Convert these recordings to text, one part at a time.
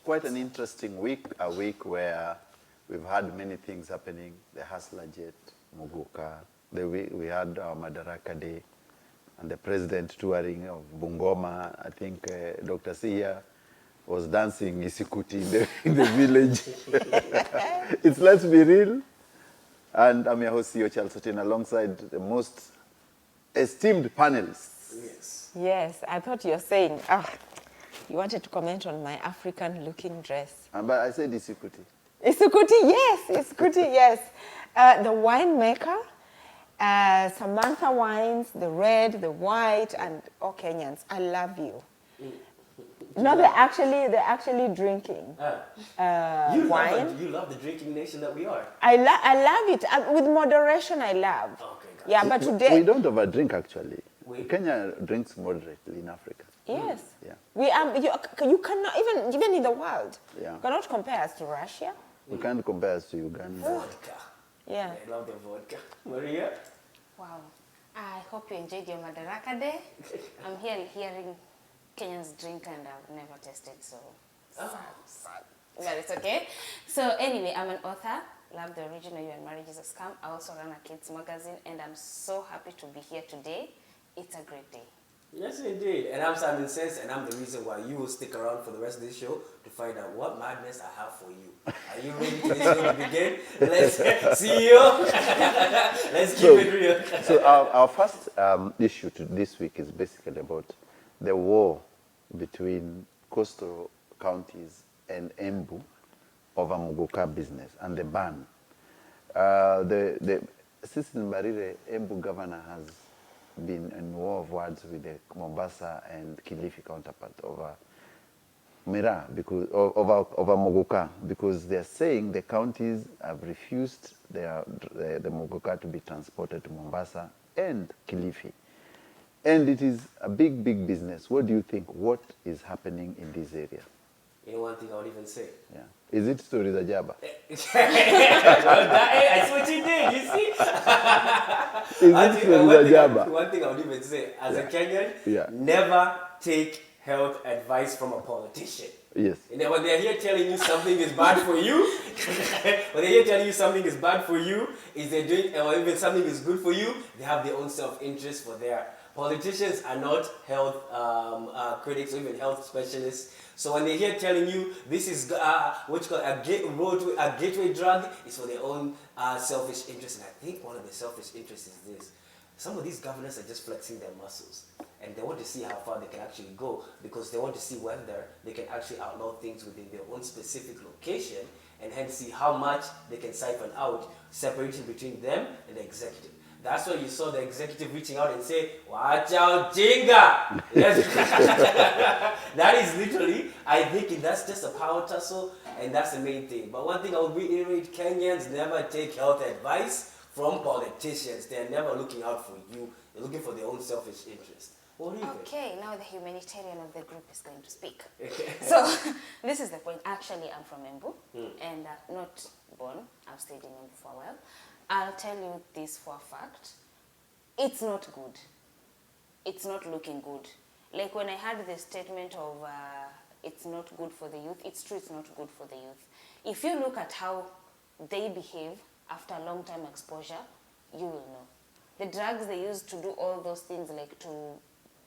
quite an interesting week, a week where we've had many things happening. The Hustler Jet, Muguka, we had our Madaraka Day, and the president touring of Bungoma. I think Dr. Sia was dancing Isikuti in the village. It's Let's Be Real. And I'm your host, CEO Charles Sotin, alongside the most esteemed panelists. Yes. Yes, I thought you were saying, you wanted to comment on my African-looking dress. But I said Isikuti. Isikuti, yes, Isikuti, yes. The winemaker, Samantha Wines, the red, the white, and all Kenyans. I love you. No, they're actually drinking wine. You love the drinking nation that we are. I love it. With moderation, I love. Okay, got Yeah, but today... We don't overdrink, actually. Kenya drinks moderately in Africa. Yes. Yeah. We you cannot, even in the world, Yeah. you cannot compare us to Russia. We can't compare us to Uganda. Vodka. Yeah. I love the vodka. Maria? Wow. I hope you enjoyed your Madaraka Day. I'm here hearing Kenyans drink and I've never tasted, so sad. But it's okay. So anyway, I'm an author. Love the original You and Marriage is a Scam. I also run a kids magazine and I'm so happy to be here today. It's a great day. Yes, indeed. And I'm Simon Sense, and I'm the reason why you will stick around for the rest of this show to find out what madness I have for you. Are you ready for this show to begin? Let's see you. Let's keep it real. So our first issue this week is basically about the war between coastal counties and Embu over Muguka business and the ban. The Assistant Barire Embu governor has been in war of words with the Mombasa and Kilifi counterpart over Mira, because over Muguka, because they're saying the counties have refused the Muguka to be transported to Mombasa and Kilifi. And it is a big, big business. What do you think? What is happening in this area? You know one thing I would even say? Yeah. Is it stories of Jaba? I see what you did, you see? One thing I would even say, as a Kenyan, never take health advice from a politician. Yes. And then when they're here telling you something is bad for you, is they're doing, or even something is good for you, they have their own self-interest for their. Politicians are not health critics or even health specialists. So when they're here telling you this is what you call a gateway drug, is for their own selfish interest. And I think one of the selfish interests is this. Some of these governors are just flexing their muscles. And they want to see how far they can actually go because they want to see whether they can actually outlaw things within their own specific location and hence see how much they can siphon out, separating between them and the executive. That's why you saw the executive reaching out and say, "Watch out, Jinga!" That is literally, I think that's just a power tussle, and that's the main thing. But one thing I would reiterate, Kenyans never take health advice from politicians. They're never looking out for you. They're looking for their own selfish interest. What do you think? Okay, now the humanitarian of the group is going to speak. So, this is the point. Actually, I'm from Embu, and not born. I've stayed in Embu for a while. I'll tell you this for a fact. It's not good. It's not looking good. Like when I heard the statement of it's not good for the youth, it's true it's not good for the youth. If you look at how they behave after a long time exposure, you will know. The drugs they use to do all those things like to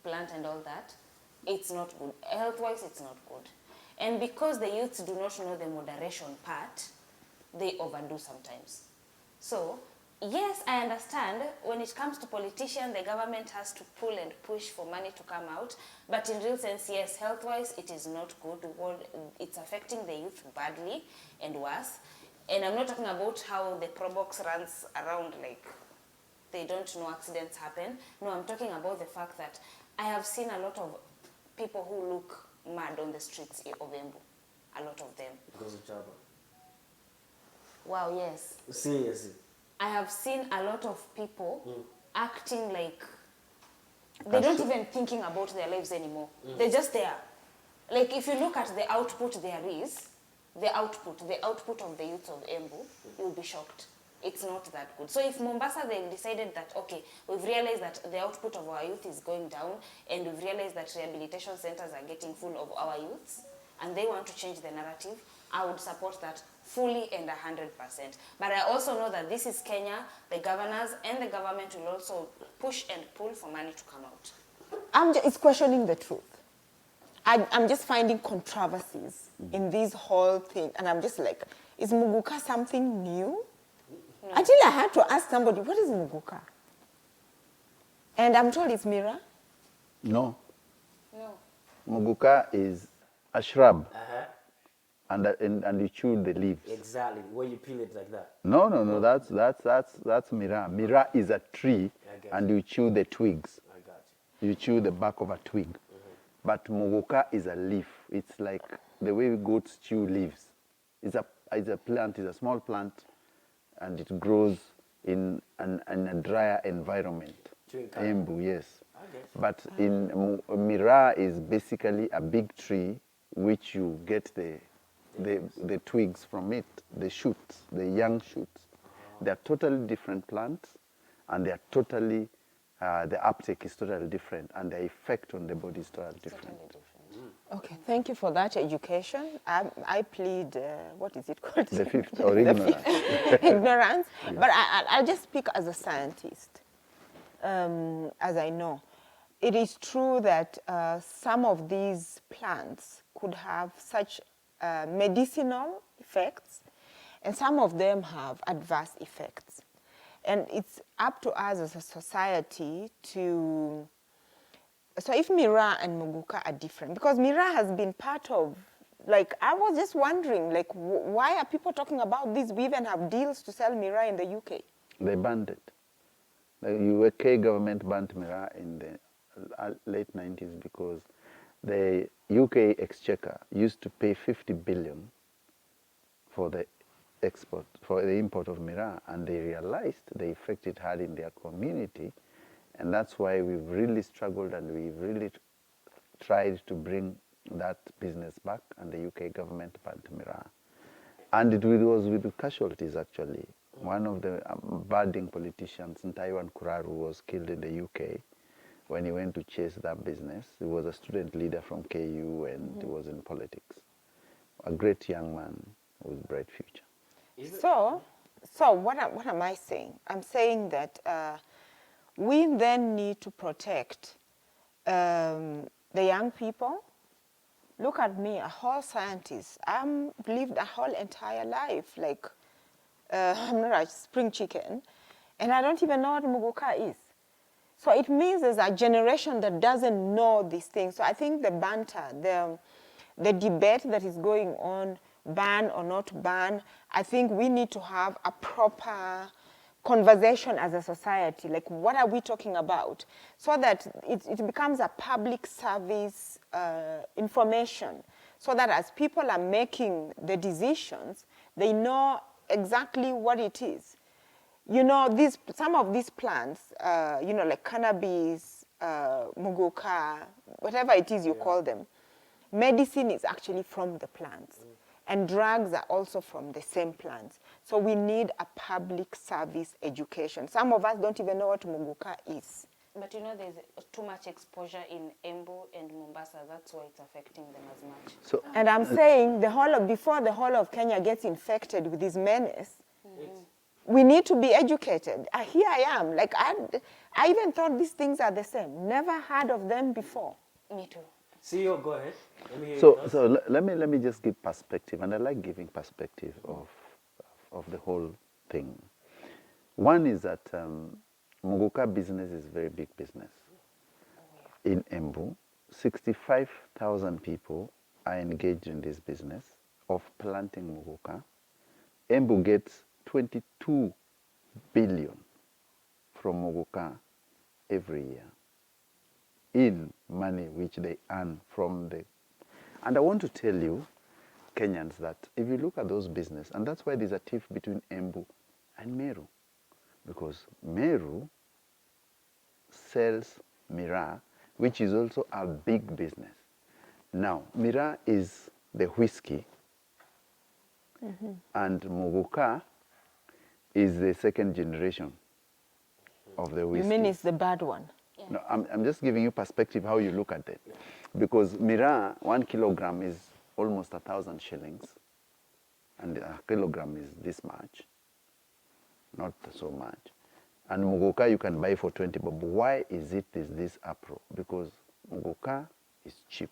plant and all that, it's not good. Health-wise, it's not good. And because the youths do not know the moderation part, they overdo sometimes. So, yes, I understand when it comes to politicians, the government has to pull and push for money to come out. But in real sense, yes, health-wise, it is not good. It's affecting the youth badly and worse. And I'm not talking about how the Probox runs around like they don't know accidents happen. No, I'm talking about the fact that I have seen a lot of people who look mad on the streets of Embu. A lot of them. Because of Jaba. Wow, yes. Seriously. I have seen a lot of people acting like they don't even thinking about their lives anymore. They're just there. Like if you look at the output there is, the output of the youth of Embu, you'll be shocked. It's not that good. So if Mombasa, they've decided that, okay, we've realized that the output of our youth is going down and we've realized that rehabilitation centers are getting full of our youths, and they want to change the narrative, I would support that fully and 100%. But I also know that this is Kenya, the governors and the government will also push and pull for money to come out. It's questioning the truth. I'm just finding controversies in this whole thing, and I'm just like, is Muguka something new? No. Until I had to ask somebody, what is Muguka? And I'm told it's Mira. No. No. Muguka is a shrub. And you chew the leaves. Exactly, when you peel it like that. No, that's Mira. Mira is a tree, and you chew the twigs. I got you. You chew the back of a twig. But Muguka is a leaf. It's like the way goats chew leaves. It's a plant, it's a small plant, and it grows in a drier environment. Embu, yes. But in Mira is basically a big tree which you get the twigs from it, the shoots, the young shoots. They are totally different plants, and they are totally, the uptake is totally different, and the effect on the body is totally different. Okay, thank you for that education. I plead, what is it called? The fifth, or ignorance. Ignorance. Yeah. But I'll just speak as a scientist, as I know. It is true that some of these plants could have such medicinal effects, and some of them have adverse effects. And it's up to us as a society to, so if Mira and Muguka are different, because Mira has been part of, like, I was just wondering, like, why are people talking about this? We even have deals to sell Mira in the UK. They banned it. The UK government banned Mira in the late 90s because the UK exchequer used to pay 50 billion for the export, for the import of Mira, and they realized the effect it had in their community, and that's why we've really struggled and we've really tried to bring that business back, and the UK government banned Mira. And it was with casualties, actually. One of the budding politicians, Ntaiwan Kuraru, was killed in the UK when he went to chase that business. He was a student leader from KU, and he was in politics. A great young man with bright future. So what am I saying? I'm saying that we then need to protect the young people. Look at me, a whole scientist. I've lived a whole entire life, like, I'm not a spring chicken, and I don't even know what Muguka is. So it means there's a generation that doesn't know these things. So I think the banter, the debate that is going on, ban or not ban, I think we need to have a proper conversation as a society. Like, what are we talking about? So that it becomes a public service information. So that as people are making the decisions, they know exactly what it is. You know, some of these plants, you know, like cannabis, Muguka, whatever it is you call them, medicine is actually from the plants. And drugs are also from the same plants. So we need a public service education. Some of us don't even know what Muguka is. But you know, there's too much exposure in Embu and Mombasa. That's why it's affecting them as much. So, and I'm saying before the whole of Kenya gets infected with this menace, we need to be educated. Here I am. Like, I even thought these things are the same. Never heard of them before. Me too. CEO, go ahead. Let me hear so let me just give perspective, and I like giving perspective of the whole thing. One is that Muguka business is very big business. In Embu, 65,000 people are engaged in this business of planting Muguka. Embu gets 22 billion from Muguka every year in money which they earn from the... And I want to tell you, Kenyans, that if you look at those business, and that's why there's a tiff between Embu and Meru, because Meru sells Mira, which is also a big business. Now, Mira is the whiskey, and Muguka is the second generation of the whiskey. You mean it's the bad one? Yeah. No, I'm just giving you perspective how you look at it. Because Mira, 1 kilogram is almost 1,000 shillings, and a kilogram is this much, not so much. And Muguka you can buy for 20 bob. Why is this apro? Because Muguka is cheap,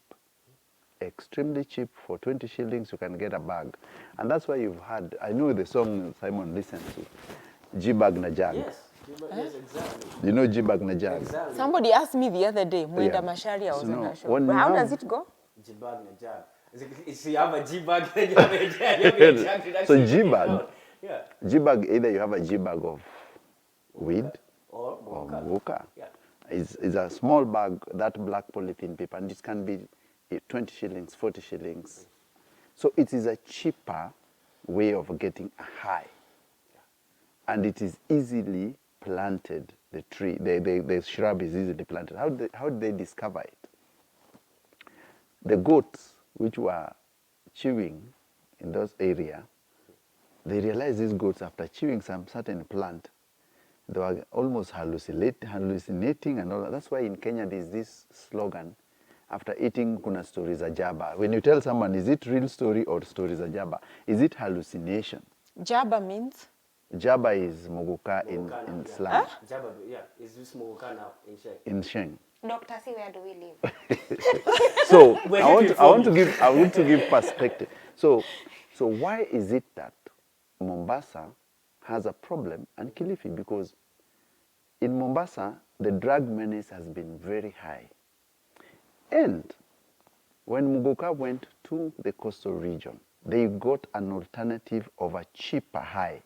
extremely cheap. For 20 shillings you can get a bag. And that's why you've had, I know the song Simon listens to, Jibag na jag. Yes, yes, exactly. You know Jibag na jag? Exactly. Somebody asked me the other day, Mwenda Yeah. Masharia was So on no, her show. when But you how have- does it go? Jibag na jag. So you have a Jibag, then you have a jag. You have a jag to So actually bring it Jibag, out. Yeah. Jibag, either you have a Jibag of weed Or or Muguka. Muguka. Yeah. It's a small bag, that black polythene paper, and it can be 20 shillings, 40 shillings. So it is a cheaper way of getting a high. And it is easily planted, the tree, the shrub is easily planted. How did they discover it? The goats, which were chewing in those areas, they realized these goats, after chewing some certain plant, they were almost hallucinating and all that. That's why in Kenya there's this slogan, after eating kuna stories za Jaba. When you tell someone, is it real story or stories za Jaba? Is it hallucination? Jaba means? Jaba is Muguka in Muguka now, yeah. slang, Jaba, yeah. Is this Muguka now in Sheng? in Sheng. Doctor, see where do we live? So We're I getting want to give perspective. So why is it that Mombasa has a problem and Kilifi? Because in Mombasa the drug menace has been very high, and when Muguka went to the coastal region, they got an alternative of a cheaper high.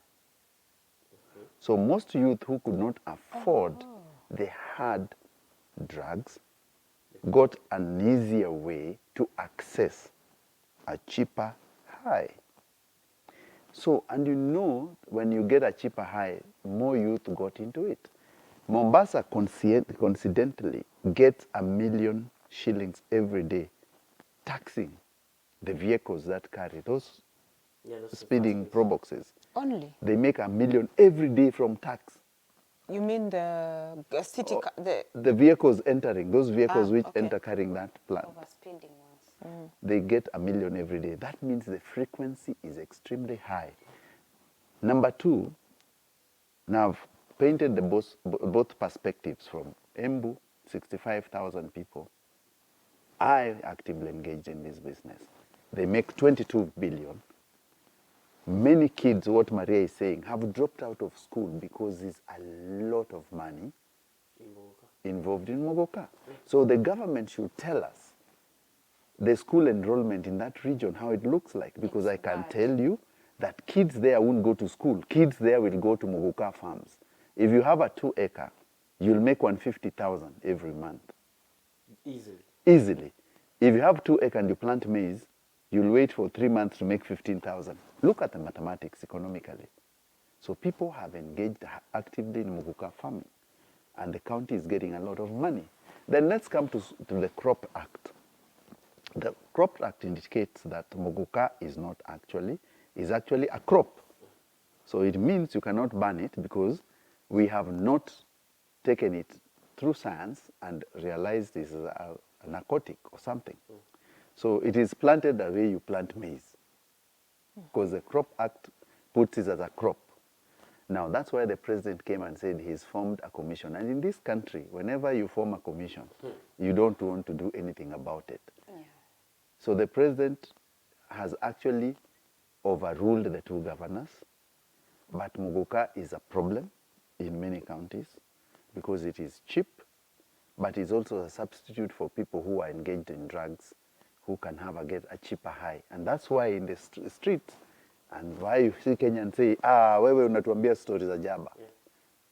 So most youth who could not afford the hard drugs got an easier way to access a cheaper high. So, and you know, when you get a cheaper high, more youth got into it. Mombasa coincidentally gets 1 million shillings every day taxing the vehicles that carry those Yeah, those speeding fast proboxes. Only. They make 1 million every day from tax. You mean the city, The vehicles entering, those vehicles which okay. enter carrying that plant, Overspeeding ones. they get 1 million every day. That means the frequency is extremely high. Number two, now I've painted the both perspectives from Embu, 65,000 people. I actively engaged in this business. They make 22 billion. Many kids, what Maria is saying, have dropped out of school because there's a lot of money in Muguka. involved in Muguka. So the government should tell us the school enrollment in that region, how it looks like, because I can tell you that kids there won't go to school. Kids there will go to Muguka farms. If you have a 2-acre, you'll make 150,000 every month. Easily. Easily. If you have 2 acres and you plant maize, you'll wait for 3 months to make 15,000. Look at the mathematics economically. So people have engaged actively in Muguka farming, and the county is getting a lot of money. Then let's come to the Crop Act. The Crop Act indicates that Muguka is actually a crop. So it means you cannot ban it because we have not taken it through science and realized this is a narcotic or something. So it is planted the way you plant maize, because the Crop Act puts it as a crop. Now that's why the president came and said he's formed a commission. And in this country, whenever you form a commission, you don't want to do anything about it. Yeah. So the president has actually overruled the 2 governors, but Muguka is a problem in many counties because it is cheap, but it's also a substitute for people who are engaged in drugs, who can get a cheaper high. And that's why in the street, and why you see Kenyans say, wewe unatuambia stories za Jaba. Yeah.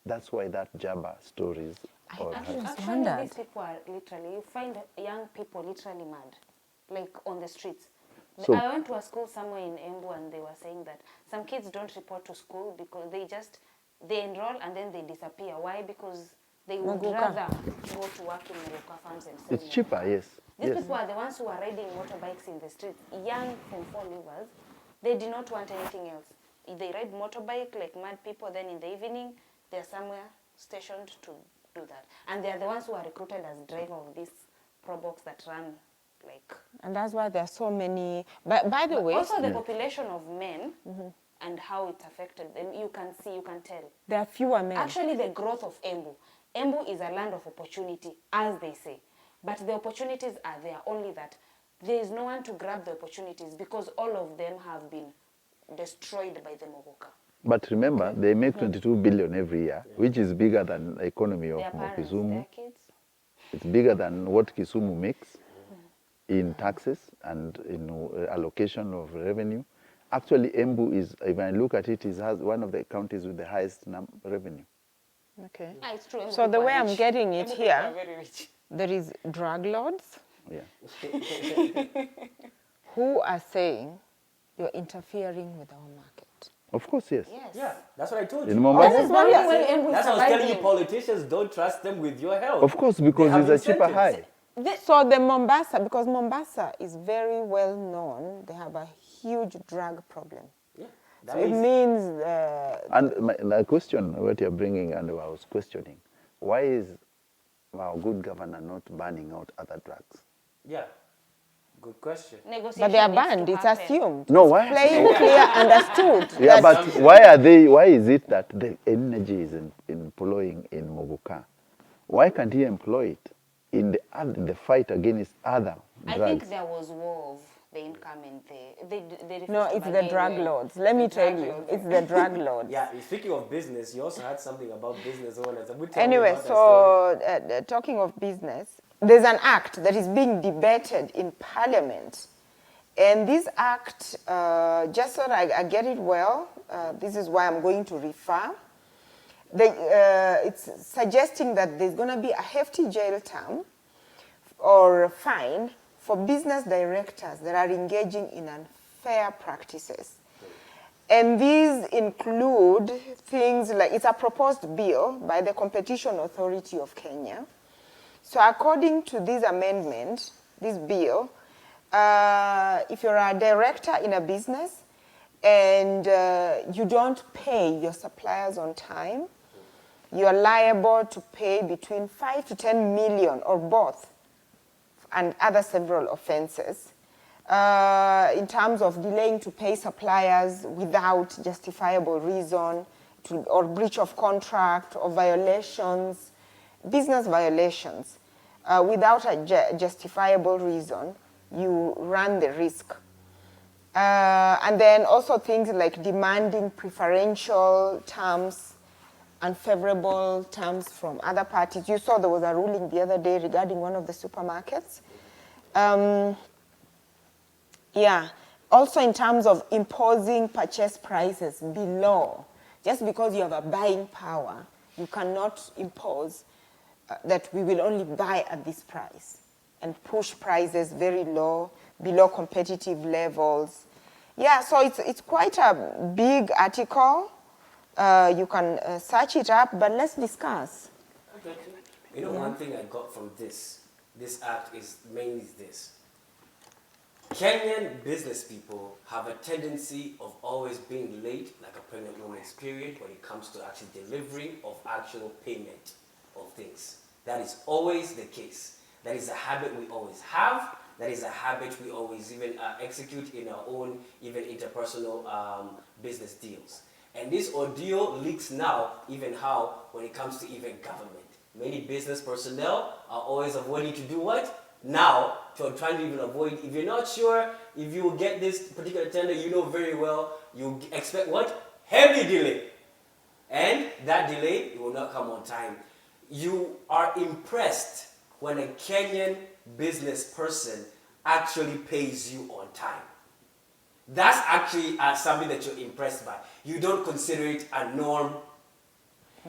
That's why that Jaba stories. Actually, these people are literally, you find young people literally mad, like on the streets. So, I went to a school somewhere in Embu and they were saying that some kids don't report to school because they enroll and then they disappear. Why? Because they would rather go to work in Muguka farms and sell it's cheaper, Muguka. yes. These people are the ones who are riding motorbikes in the streets. Young from 4 leavers, they do not want anything else. They ride motorbike like mad people, then in the evening, they're somewhere stationed to do that. And they're the ones who are recruited as driver of these probox that run like. And that's why there are so many. But by the way, Also, the population of men and how it affected them, you can tell. there are fewer men. Actually, the growth of Embu. Embu is a land of opportunity, as they say. But the opportunities are there, only that there is no one to grab the opportunities because all of them have been destroyed by the Muguka. But remember, they make 22 billion every year, which is bigger than the economy of Their parents, Kisumu. their kids. It's bigger than what Kisumu makes in taxes and in allocation of revenue. Actually, Embu is, if I look at it, has one of the counties with the highest revenue. Okay. Ah, it's true. Embu So the people way are I'm rich. getting Embu it people here, are very rich. there is drug lords Yeah. who are saying you're interfering with our market. Of course, yes. Yes. Yeah, that's what I told you. In Mombasa, This is one That's thing why Embu is That's what I was telling you. surviving. Politicians, don't trust them with your health. of course, They because have it's a cheaper incentives. high. So the Mombasa, because Mombasa is very well known, they have a huge drug problem. Yeah, So that it makes means And my question, what you're bringing, and I was questioning, why is our good governor not banning out other drugs? yeah. Good question. Negotiation but they are needs to banned, it's happen. assumed. No, It's why? plain, clear, understood. Yeah, that- but why is it that the energy is employing in Muguka? Why can't he employ it in the fight against other I drugs? think there was war of the income and they No, refused it's to the bargain drug well. lords. Let me The tell drug you, lords. it's the drug lords. Yeah, speaking of business, you also had something about business owners. Would you tell me Anyway, about that story? so talking of business, there's an act that is being debated in Parliament. And this act, just so that I get it well, this is why I'm going to refer. It's suggesting that there's going to be a hefty jail term or fine for business directors that are engaging in unfair practices. And these include things like, it's a proposed bill by the Competition Authority of Kenya. So according to this amendment, this bill, if you're a director in a business and you don't pay your suppliers on time, you are liable to pay between 5 to 10 million or both, and other several offenses. In terms of delaying to pay suppliers without justifiable reason, or breach of contract, or violations, business violations, without a justifiable reason, you run the risk. And then also things like demanding preferential terms, unfavorable terms from other parties. You saw there was a ruling the other day regarding one of the supermarkets. Yeah, also in terms of imposing purchase prices below. Just because you have a buying power, you cannot impose that we will only buy at this price and push prices very low, below competitive levels. Yeah, so it's quite a big article. You can search it up, but let's discuss. Okay. You know, one thing I got from this act is mainly this. Kenyan business people have a tendency of always being late, like a pregnant woman's period, when it comes to actually delivering of actual payment of things. That is always the case. That is a habit we always have. That is a habit we always even execute in our own even interpersonal business deals. And this ordeal leaks now even how when it comes to even government. Many business personnel are always avoiding to do what? Now, trying to even avoid, if you're not sure if you will get this particular tender, you know very well, you expect what? Heavy delay. And that delay, it will not come on time. You are impressed when a Kenyan business person actually pays you on time. That's actually something that you're impressed by. You don't consider it a norm.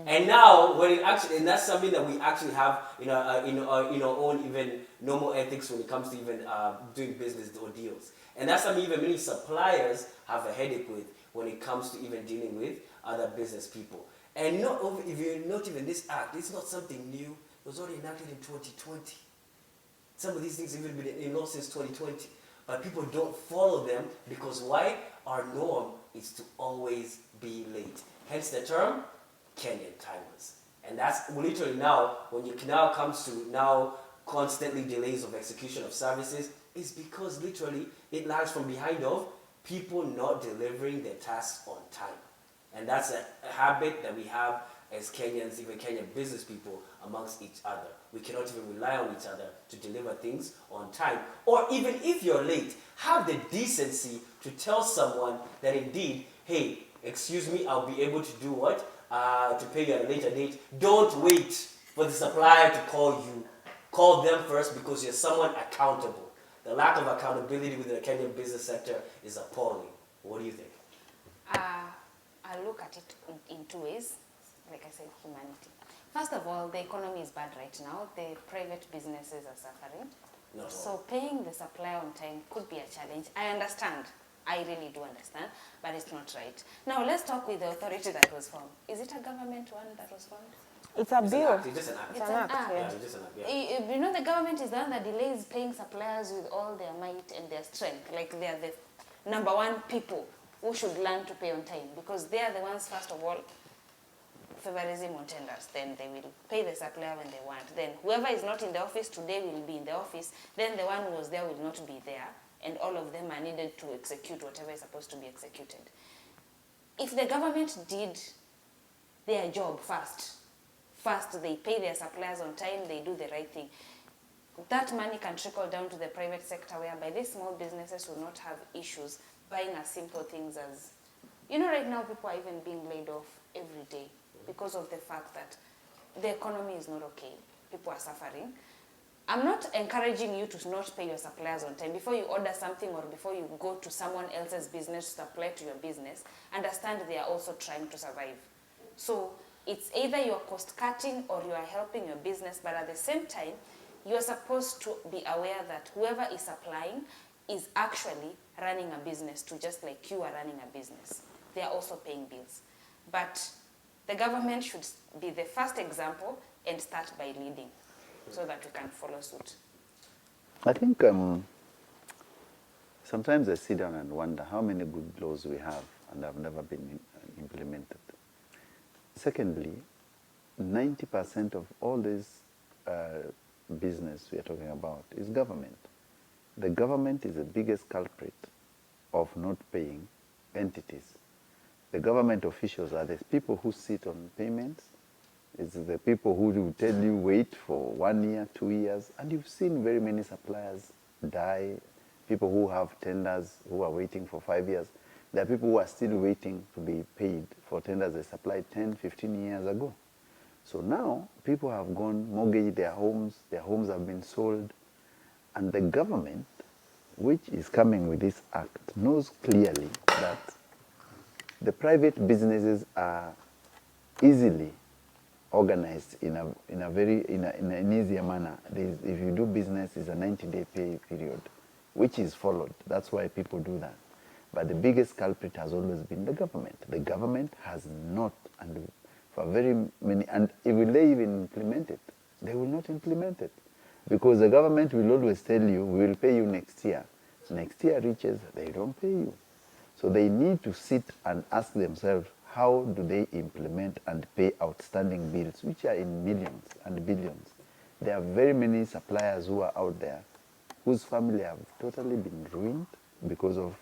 And now, when it actually, and that's something that we actually have in our own even normal ethics when it comes to even doing business or deals. And that's something even many suppliers have a headache with when it comes to even dealing with other business people. And if you note even this act, it's not something new. It was already enacted in 2020. Some of these things have even been in law since 2020. But people don't follow them because why? Our norm is to always be late. Hence the term, Kenyan timers. And that's literally now, when you now comes to now constantly delays of execution of services, is because literally it lies from behind of people not delivering their tasks on time. And that's a habit that we have as Kenyans, even Kenyan business people, amongst each other. We cannot even rely on each other to deliver things on time. Or even if you're late, have the decency to tell someone that indeed, hey, excuse me, I'll be able to do what? To pay you at a later date. Don't wait for the supplier to call you. Call them first because you're someone accountable. The lack of accountability within the Kenyan business sector is appalling. What do you think? I look at it in two ways. Like I said, humanity. First of all, the economy is bad right now. The private businesses are suffering. So paying the supplier on time could be a challenge. I understand. I really do understand, but it's not right. Now let's talk with the authority that was formed. Is it a government one that was formed? It's a bill. It's just an act. It's an act, Yeah, it's just an act. Yeah. You know, the government is the one that delays paying suppliers with all their might and their strength. Like they are the number one people who should learn to pay on time, because they are the ones, first of all, favorism on tenders. Then they will pay the supplier when they want. Then whoever is not in the office today will be in the office. Then the one who was there will not be there. And all of them are needed to execute whatever is supposed to be executed. If the government did their job first they pay their suppliers on time, they do the right thing, that money can trickle down to the private sector, whereby these small businesses will not have issues buying as simple things as, you know, right now people are even being laid off every day because of the fact that the economy is not okay. People are suffering. I'm not encouraging you to not pay your suppliers on time. Before you order something or before you go to someone else's business to supply to your business, understand they are also trying to survive. So it's either you're cost cutting or you are helping your business, but at the same time, you're supposed to be aware that whoever is supplying is actually running a business too, just like you are running a business. They are also paying bills. But the government should be the first example and start by leading, so that we can follow suit. I think sometimes I sit down and wonder how many good laws we have and have never been implemented. Secondly, 90% of all this business we are talking about is government. The government is the biggest culprit of not paying entities. The government officials are the people who sit on payments. It's the people who will tell you wait for 1 year, 2 years, and you've seen very many suppliers die, people who have tenders who are waiting for 5 years. There are people who are still waiting to be paid for tenders they supplied 10, 15 years ago. So now people have gone, mortgaged their homes have been sold, and the government, which is coming with this act, knows clearly that the private businesses are easily organized in an easier manner. If you do business, it's a 90-day pay period, which is followed. That's why people do that. But the biggest culprit has always been the government. The government has not, and for very many, and if they even implement it, they will not implement it. Because the government will always tell you, we will pay you next year. Next year reaches, they don't pay you. So they need to sit and ask themselves, how do they implement and pay outstanding bills, which are in millions and billions? There are very many suppliers who are out there whose family have totally been ruined because of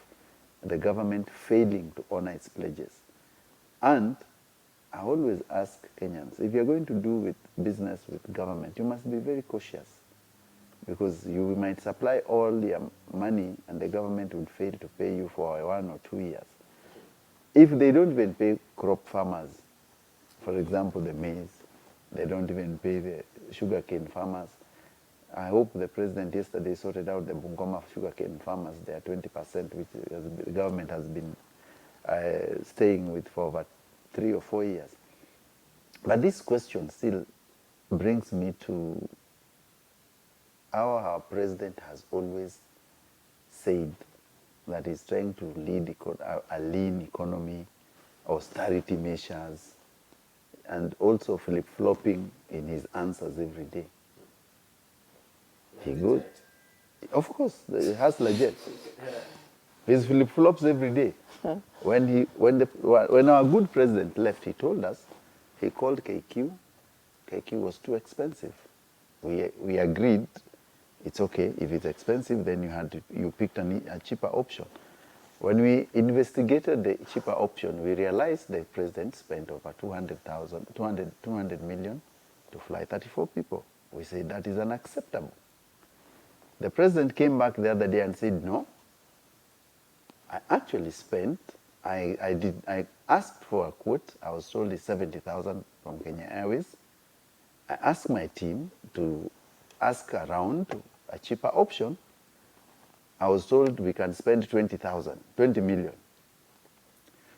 the government failing to honor its pledges. And I always ask Kenyans, if you're going to do business with government, you must be very cautious, because you might supply all your money and the government would fail to pay you for 1 or 2 years. If they don't even pay crop farmers, for example, the maize, they don't even pay the sugarcane farmers. I hope the president yesterday sorted out the Bungoma sugarcane farmers, their 20%, which the government has been staying with for over 3 or 4 years. But this question still brings me to how our president has always said that he's trying to lead a lean economy, austerity measures, and also flip-flopping in his answers every day. He goes, of course, he has legit. His flip-flops every day. When our good president left, he told us, he called KQ. KQ was too expensive. We agreed It's okay. If it's expensive, then you picked a cheaper option. When we investigated the cheaper option, we realized the president spent over 200 million to fly 34 people. We said that is unacceptable. The president came back the other day and said, no, I actually spent, I asked for a quote. I was told it's 70,000 from Kenya Airways. I asked my team to ask around a cheaper option. I was told we can spend 20 million.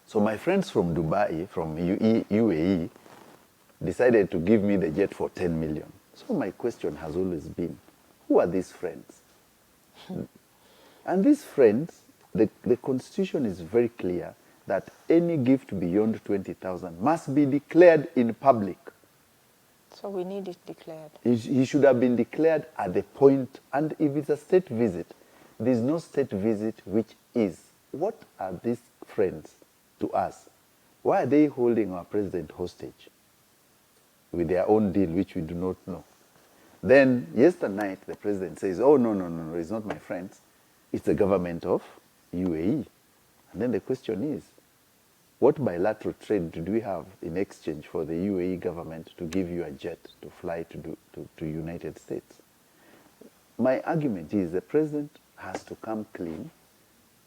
So my friends from Dubai, from UAE, decided to give me the jet for 10 million. So my question has always been, who are these friends? And these friends, the constitution is very clear that any gift beyond 20,000 must be declared in public. So we need it declared. He should have been declared at the point, and if it's a state visit, there's no state visit which is, what are these friends to us? Why are they holding our president hostage with their own deal, which we do not know? Then, yesterday night, the president says, oh, no, it's not my friends. It's the government of UAE. And then the question is, what bilateral trade did we have in exchange for the UAE government to give you a jet to fly to United States? My argument is the president has to come clean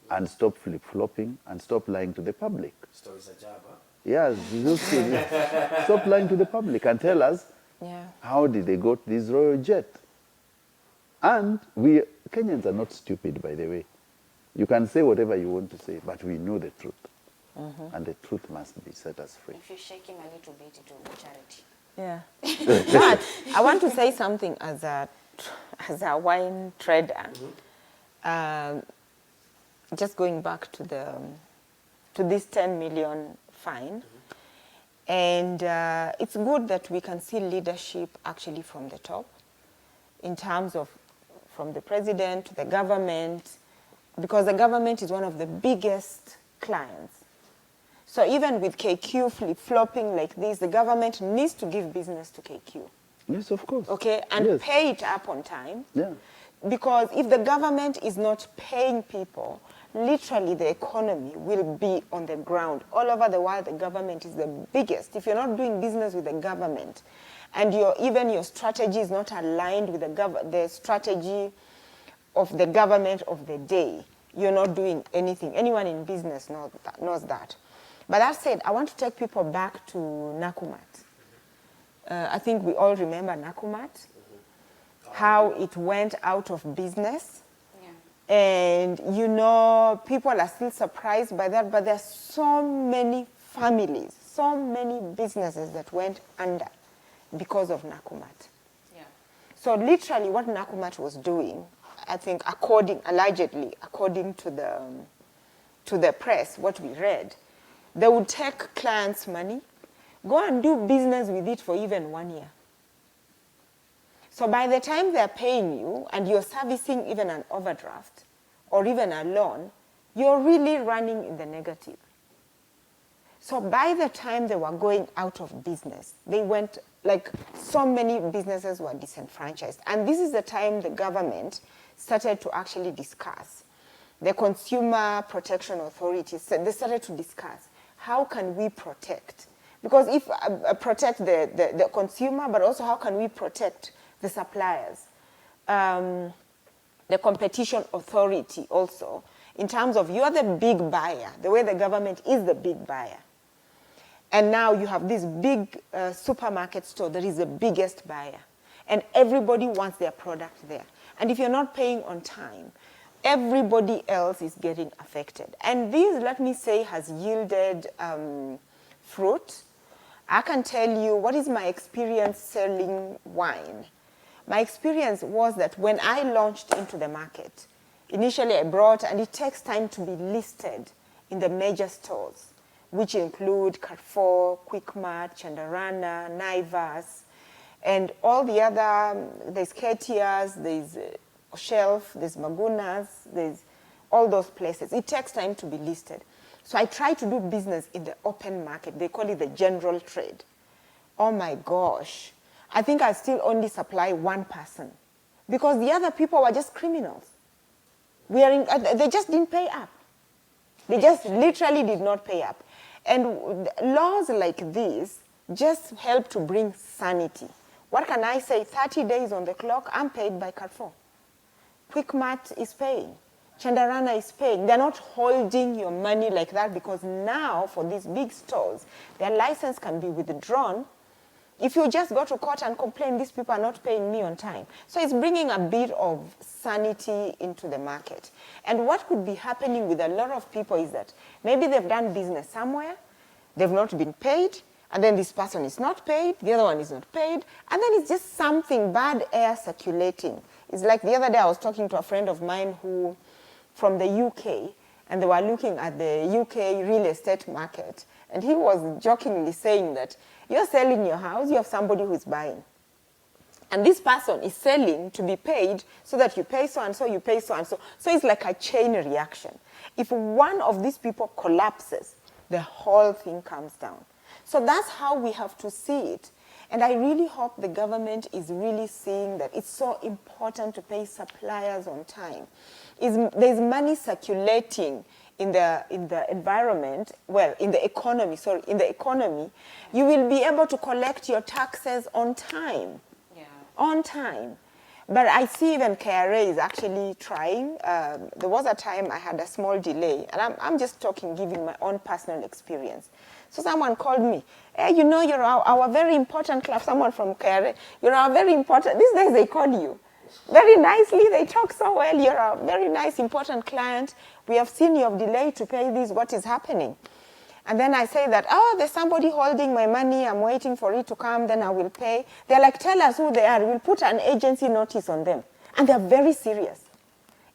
and stop flip-flopping and stop lying to the public. Stories of Jaba. Yes, stop lying to the public and tell us how did they got this royal jet. And we Kenyans are not stupid, by the way. You can say whatever you want to say, but we know the truth. And the truth must be set us free. If you shake him a little bit, it will be charity. Yeah. But I want to say something as a wine trader. Just going back to this 10 million fine. And it's good that we can see leadership actually from the top, in terms of from the president to the government, because the government is one of the biggest clients. So even with KQ flip-flopping like this, the government needs to give business to KQ. Yes, of course. Okay, and yes. pay it up on time. Yeah. Because if the government is not paying people, literally the economy will be on the ground. All over the world, the government is the biggest. If you're not doing business with the government, and even your strategy is not aligned with the strategy of the government of the day, you're not doing anything. Anyone in business knows that. But that said, I want to take people back to Nakumat. I think we all remember Nakumat, how it went out of business. Yeah. And, people are still surprised by that, but there are so many families, so many businesses that went under because of Nakumat. Yeah. So literally what Nakumat was doing, I think allegedly, according to the press, what we read, they would take clients' money, go and do business with it for even 1 year. So by the time they're paying you and you're servicing even an overdraft or even a loan, you're really running in the negative. So by the time they were going out of business, they went, so many businesses were disenfranchised. And this is the time the government started to actually discuss. The Consumer Protection Authority they started to discuss, how can we protect? Because if protect the consumer, but also how can we protect the suppliers? The Competition Authority also, in terms of you're the big buyer, the way the government is the big buyer. And now you have this big supermarket store that is the biggest buyer. And everybody wants their product there. And if you're not paying on time, everybody else is getting affected. And this, let me say, has yielded fruit. I can tell you what is my experience selling wine. My experience was that when I launched into the market, initially I brought, and it takes time to be listed in the major stores, which include Carrefour, Quickmart, Chandarana, Naivas, and all the other, there's Ketias, there's Shelf, there's Magunas, there's all those places. It takes time to be listed. So I try to do business in the open market. They call it the general trade. Oh my gosh. I think I still only supply one person because the other people were just criminals. They just didn't pay up. They just literally did not pay up. And laws like this just help to bring sanity. What can I say? 30 days on the clock, I'm paid by Carrefour. Quickmart is paying. Chandarana is paying. They're not holding your money like that, because now for these big stores, their license can be withdrawn. If you just go to court and complain, these people are not paying me on time. So it's bringing a bit of sanity into the market. And what could be happening with a lot of people is that maybe they've done business somewhere, they've not been paid, and then this person is not paid, the other one is not paid, and then it's just something, bad air circulating. It's like the other day I was talking to a friend of mine who, from the UK, and they were looking at the UK real estate market, and he was jokingly saying that you're selling your house, you have somebody who is buying. And this person is selling to be paid so that you pay so-and-so, you pay so-and-so. So it's like a chain reaction. If one of these people collapses, the whole thing comes down. So that's how we have to see it. And I really hope the government is really seeing that it's so important to pay suppliers on time. There's money circulating in the environment, well, in the economy, you will be able to collect your taxes on time. Yeah. On time. But I see even KRA is actually trying. There was a time I had a small delay, and I'm just giving my own personal experience. So someone called me, hey, you know, you're our very important club, someone from KRA, you're our very important, these days they call you. Very nicely, they talk so well, you're a very nice, important client. We have seen you have delayed to pay this, what is happening? And then I say that, oh, there's somebody holding my money, I'm waiting for it to come, then I will pay. They're like, tell us who they are, we'll put an agency notice on them. And they're very serious.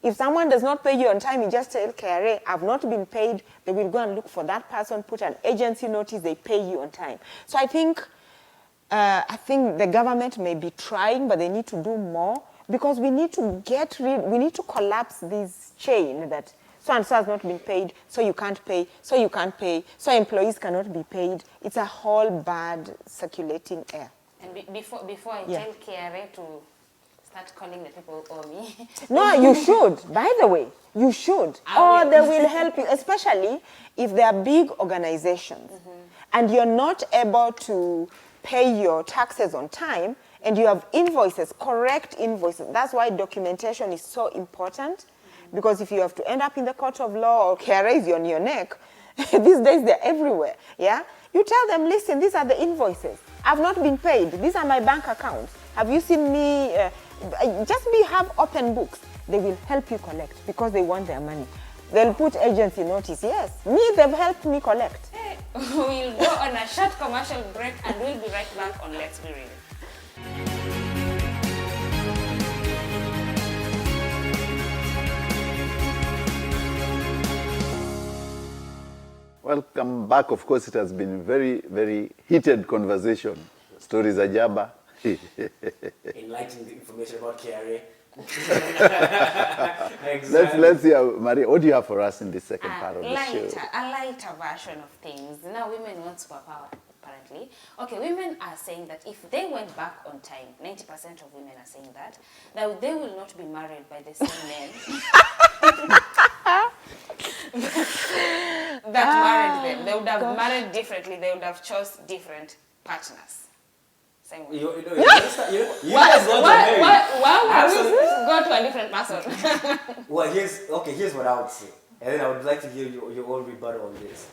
If someone does not pay you on time, you just tell KRA, I've not been paid, they will go and look for that person, put an agency notice, they pay you on time. So I think the government may be trying, but they need to do more, because we need to collapse this chain that so-and-so has not been paid, so you can't pay, so you can't pay, so employees cannot be paid. It's a whole bad circulating air. And before I tell KRA to start calling the people who owe me. No, you should. By the way, you should. Or they will help you, especially if they are big organizations and you're not able to pay your taxes on time, and you have invoices, correct invoices. That's why documentation is so important, because if you have to end up in the court of law or KRA is on your neck, these days they're everywhere, yeah? You tell them, listen, these are the invoices. I've not been paid. These are my bank accounts. Have you seen me? Have open books. They will help you collect because they want their money. They'll put agency notice. Yes, they've helped me collect. Hey, we'll go on a short commercial break and we'll be right back on Let's Be Real. Welcome back. Of course, it has been very, very heated conversation. Stories of Jaba. Enlightening information about KRA. Exactly. Let's hear, Maria, what do you have for us in this second part of the show? A lighter version of things. Now women want superpower, apparently. Okay, women are saying that if they went back on time, 90% of women are saying that they will not be married by the same men that married them. They would have married differently. They would have chose different partners. Same way. You guys why would we go to a different person? Well, here's what I would say. And then I would like to hear your own rebuttal on this.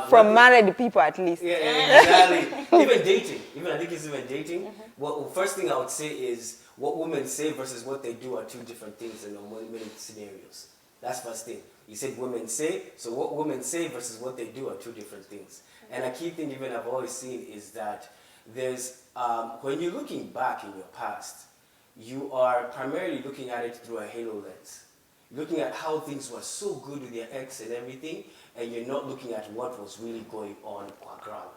From married people, at least. Yeah, exactly. Even dating. I think it's even dating. Well, first thing I would say is what women say versus what they do are two different things in many scenarios. That's first thing. You said women say, so what women say versus what they do are two different things. And a key thing even I've always seen is that there's, when you're looking back in your past, you are primarily looking at it through a halo lens. You're looking at how things were so good with your ex and everything, and you're not looking at what was really going on ground.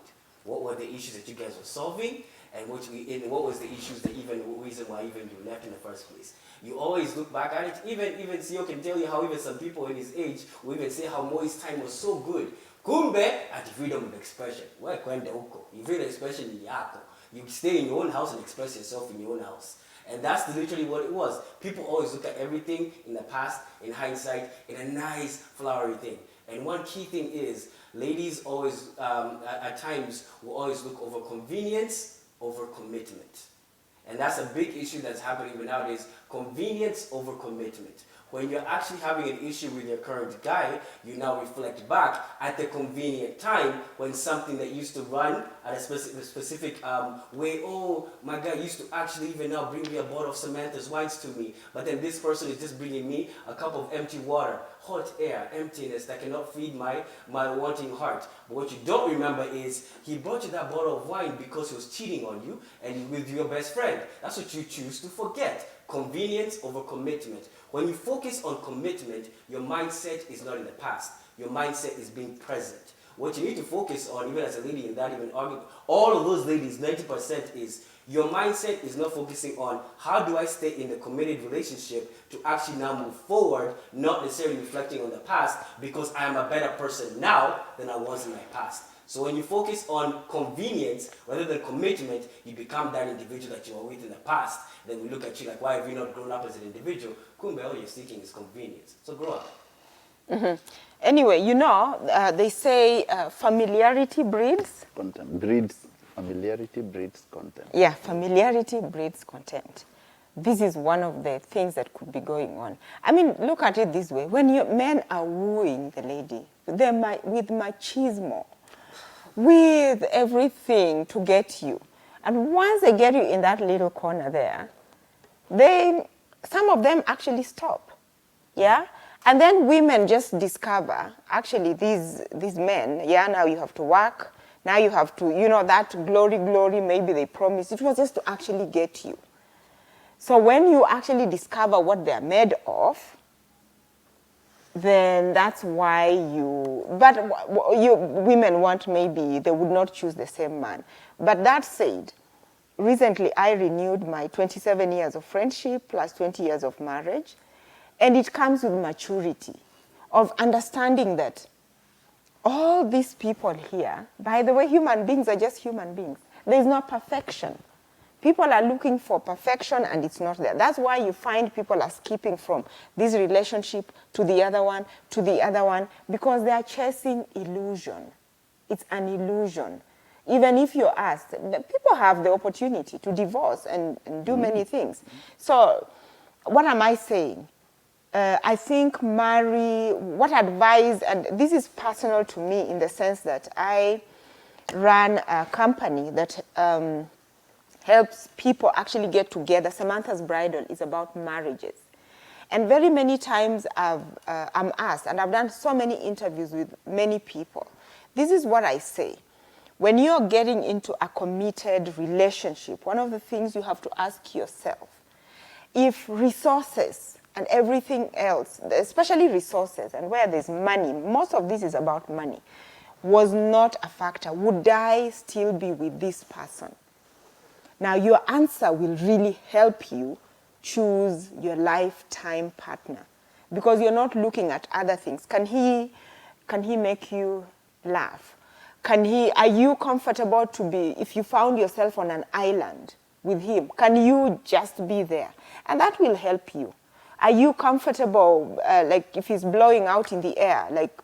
What were the issues that you guys were solving, and what was the issues that reason why even you left in the first place. You always look back at it. Even CEO can tell you how even some people in his age will even say how Moi's time was so good. Kumbe at freedom of expression. Where kwenda huko? You feel expression ni yako. You stay in your own house and express yourself in your own house. And that's literally what it was. People always look at everything in the past, in hindsight, in a nice, flowery thing. And one key thing is, ladies always, at times, will always look over convenience over commitment. And that's a big issue that's happening even nowadays, convenience over commitment. When you're actually having an issue with your current guy, you now reflect back at the convenient time when something that used to run at a specific way, oh, my guy used to actually even now bring me a bottle of Samantha's wines to me, but then this person is just bringing me a cup of empty water, hot air, emptiness that cannot feed my wanting heart. But what you don't remember is he brought you that bottle of wine because he was cheating on you and with your best friend. That's what you choose to forget. Convenience over commitment. When you focus on commitment, your mindset is not in the past. Your mindset is being present. What you need to focus on, even as a lady in that even argument, all of those ladies, 90% is your mindset is not focusing on how do I stay in the committed relationship to actually now move forward, not necessarily reflecting on the past because I am a better person now than I was in my past. So when you focus on convenience rather than commitment, you become that individual that you were with in the past. Then we look at you like, why have you not grown up as an individual? Kumbe, all you're seeking is convenience. So grow up. Mm-hmm. Anyway, you know, they say familiarity breeds content. Familiarity breeds content. Yeah, familiarity breeds content. This is one of the things that could be going on. I mean, look at it this way. When men are wooing the lady, with machismo, with everything to get you, and once they get you in that little corner there, some of them actually stop, yeah? And then women just discover, actually, these men, yeah, now you have to work, now you have to, you know, that glory, maybe they promised, it was just to actually get you. So when you actually discover what they're made of, then that's why women want, maybe they would not choose the same man. But that said, recently I renewed my 27 years of friendship plus 20 years of marriage, and it comes with maturity of understanding that all these people here, by the way, human beings are just human beings. There is no perfection. People are looking for perfection and it's not there. That's why you find people are skipping from this relationship to the other one, to the other one, because they are chasing illusion. It's an illusion. Even if you're asked, people have the opportunity to divorce and do many things. So what am I saying? I think what advice, and this is personal to me in the sense that I run a company that helps people actually get together. Samantha's Bridal is about marriages. And very many times I'm asked, and I've done so many interviews with many people, this is what I say. When you're getting into a committed relationship, one of the things you have to ask yourself, if resources and everything else, especially resources and where there's money, most of this is about money, was not a factor, would I still be with this person? Now, your answer will really help you choose your lifetime partner because you're not looking at other things. Can he make you laugh? Are you comfortable to be, if you found yourself on an island with him, can you just be there? And that will help you. Are you comfortable, like if he's blowing out in the air, like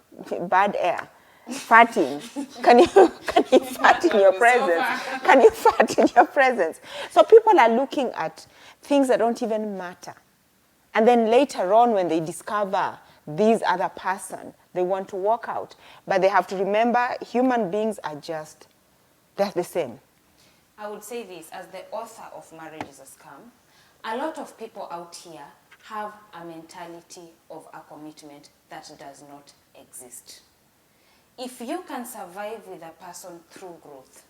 bad air? Farting. Can you fart in your presence? Can you fart in your presence? So people are looking at things that don't even matter. And then later on when they discover this other person, they want to walk out. But they have to remember human beings are they're the same. I would say this, as the author of Marriage is a Scam, a lot of people out here have a mentality of a commitment that does not exist. If you can survive with a person through growth,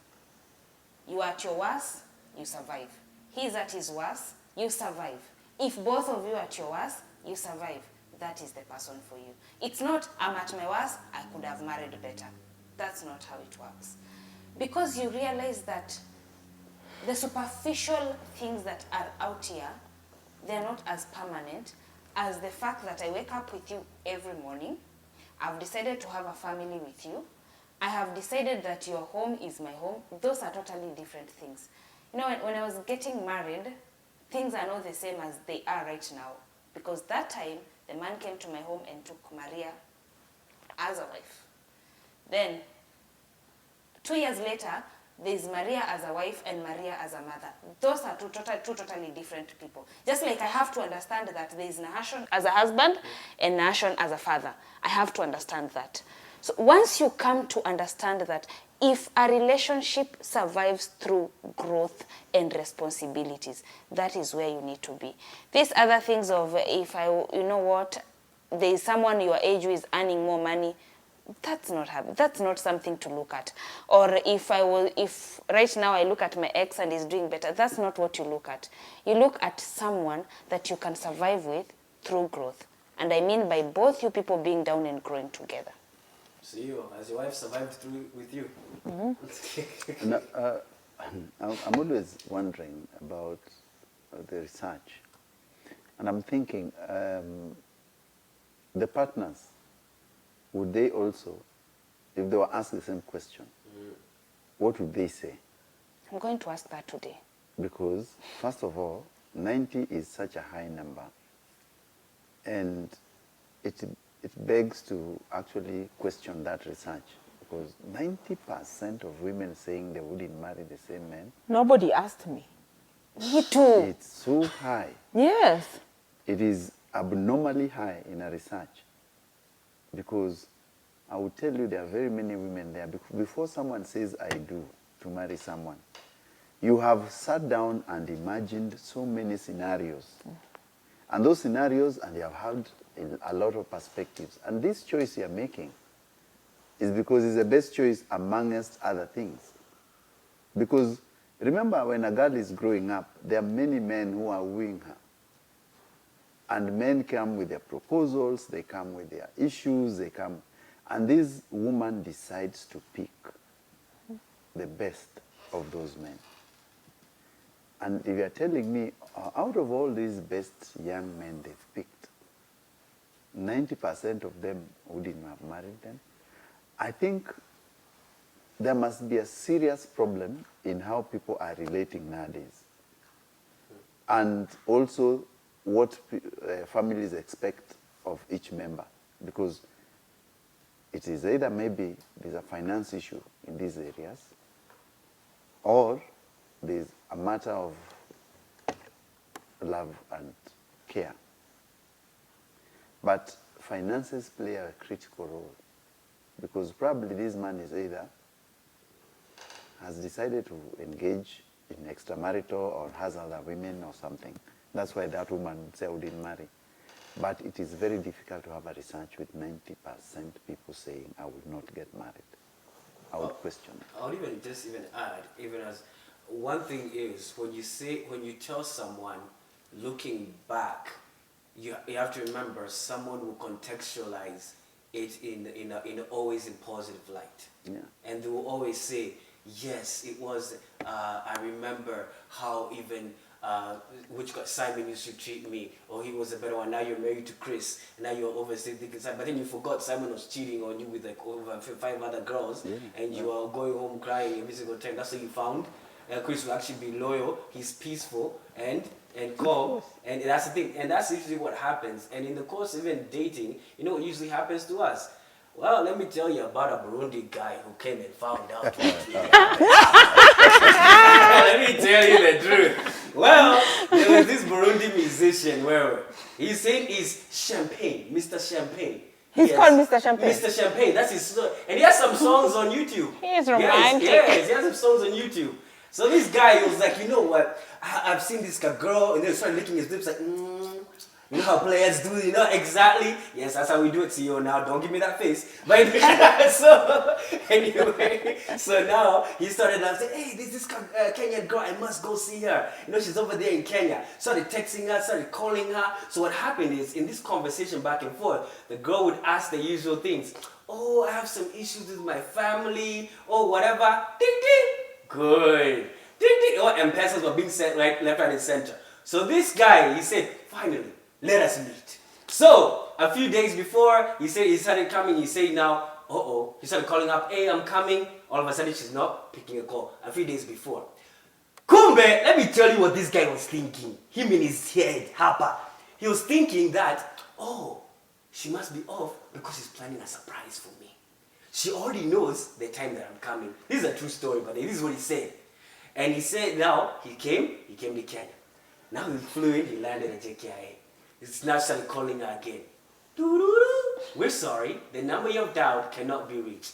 you are at your worst, you survive. He's at his worst, you survive. If both of you are at your worst, you survive. That is the person for you. It's not, I'm at my worst, I could have married better. That's not how it works. Because you realize that the superficial things that are out here, they're not as permanent as the fact that I wake up with you every morning. I've decided to have a family with you. I have decided that your home is my home. Those are totally different things. You know, when I was getting married, things are not the same as they are right now. Because that time, the man came to my home and took Maria as a wife. Then, 2 years later, there's Maria as a wife and Maria as a mother. Those are two totally different people. Just like I have to understand that there's Nahashon as a husband and Nahashon as a father. I have to understand that. So once you come to understand that, if a relationship survives through growth and responsibilities, that is where you need to be. These other things of, if you know what, there is someone your age who is earning more money, that's not something to look at. Or if right now I look at my ex and he's doing better, that's not what you look at. You look at someone that you can survive with through growth. And I mean by both you people being down and growing together. So has your wife survived through with you? Mm-hmm. No, I'm always wondering about the research. And I'm thinking, the partners, would they also, if they were asked the same question, what would they say? I'm going to ask that today. Because, first of all, 90 is such a high number. And it begs to actually question that research. Because 90% of women saying they wouldn't marry the same man. Nobody asked me. Me too. It's so high. Yes. It is abnormally high in a research. Because I will tell you there are very many women there. Before someone says, I do, to marry someone, you have sat down and imagined so many scenarios. And those scenarios, and you have had a lot of perspectives. And this choice you're making is because it's the best choice amongst other things. Because remember, when a girl is growing up, there are many men who are wooing her. And men come with their proposals, they come with their issues, and this woman decides to pick the best of those men. And if you're telling me, out of all these best young men they've picked, 90% of them wouldn't have married them, I think there must be a serious problem in how people are relating nowadays. And also what families expect of each member. Because it is either maybe there's a finance issue in these areas, or there's a matter of love and care. But finances play a critical role, because probably this man is either has decided to engage in extramarital or has other women or something. That's why that woman would say I wouldn't marry. But it is very difficult to have a research with 90% people saying I will not get married. I would question it. I would even add, even as one thing is, when you tell someone looking back, you have to remember someone will contextualize it in always in positive light. Yeah. And they will always say, yes, it was, I remember how even which Simon used to treat me, or he was a better one. Now you're married to Chris, and now you're overstaying thinking Simon. But then you forgot Simon was cheating on you with like over 5 other girls, and you are going home crying every single time. That's what you found. Chris will actually be loyal. He's peaceful and calm, and that's the thing. And that's usually what happens. And in the course of even dating, you know what usually happens to us? Well, let me tell you about a Burundi guy who came and found out what we Let me tell you the truth. Well, there was this Burundi musician where he's saying he's Champagne, Mr. Champagne. He's called Mr. Champagne. Mr. Champagne, that's his story. And he has some songs on YouTube. He is romantic. Yes, he has some songs on YouTube. So this guy was like, you know what, I've seen this girl, and then he started licking his lips like, you know how players do, you know, exactly. Yes, that's how we do it, CEO. Now, don't give me that face. But so, anyway, so now he started saying, hey, this Kenyan girl, I must go see her. You know, she's over there in Kenya. Started texting her, started calling her. So what happened is, in this conversation back and forth, the girl would ask the usual things. Oh, I have some issues with my family, or whatever. Ding, ding. Good. Ding, ding. Oh, and pesos were being sent right, left, right, and center. So this guy, he said, finally, let us meet. So, a few days before, he said he started coming. He said now, he started calling up, hey, I'm coming. All of a sudden, she's not picking a call. A few days before. Kumbe, let me tell you what this guy was thinking. Him in his head, Harper. He was thinking that, oh, she must be off because she's planning a surprise for me. She already knows the time that I'm coming. This is a true story, but this is what he said. And he said now, he came to Kenya. Now he flew in, he landed at JKIA. He's now started calling her again. Doo-doo-doo. We're sorry, the number you have dialed cannot be reached.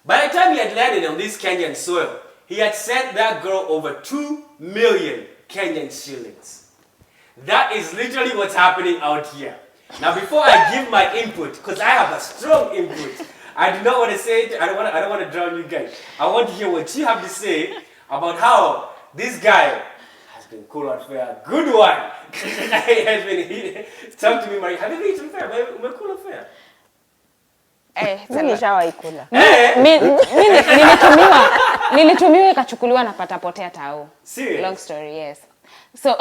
By the time he had landed on this Kenyan soil, he had sent that girl over 2 million Kenyan shillings. That is literally what's happening out here. Now, before I give my input, because I have a strong input, I do not want to say it, I don't want to drown you guys. I want to hear what you have to say about how this guy has been cool on fair. Good one. Has been talk to me, Marie. Have you been eaten fair? We're cool on fair. Nilishawahi kula. Nilitumiwa ikachukuliwa na patapotea tao. Serious? Long story, yes. So